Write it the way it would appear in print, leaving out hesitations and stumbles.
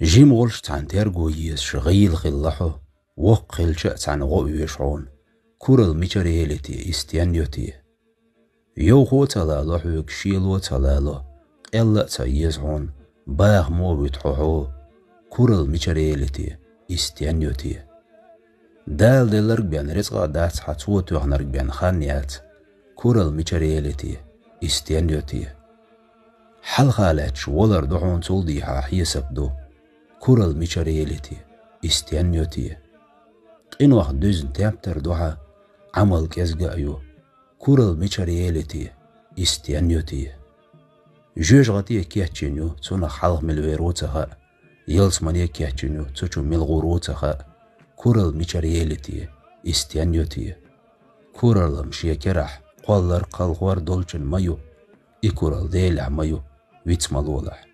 جيم غولش تان تيرغو يس شغيل خلحو وقل شأتان غو يشعون كورل ميشاريلتي استيانيوتي يو خوتلا لحوك شيلو تلالو إلا تيزعون باغ مو بيتحوحو كورل ميشاريلتي استيانيوتي دال دلرق بيان رزقا دات حتوو توغنرق بيان خانيات كورل ميشاريلتي استيانيوتي حل خالات شوالر دعون تولديها حيسبدو كورل ميشاريلتي استيانيوتي إن واحد دوزن تابتر دوحا عمل كيزقايو كورل ميشاريلتي استيانيوتي جوج غطيه كيهتشينيو تونا حلق ملويروتها يلس مانيه كيهتشينيو توشو ملغوروتها كورل ميشاريلتي استيانيوتي كورل مشيه كرح قولر قلغوار دولشن مايو إكورل ديلع مايو ويتس مالولح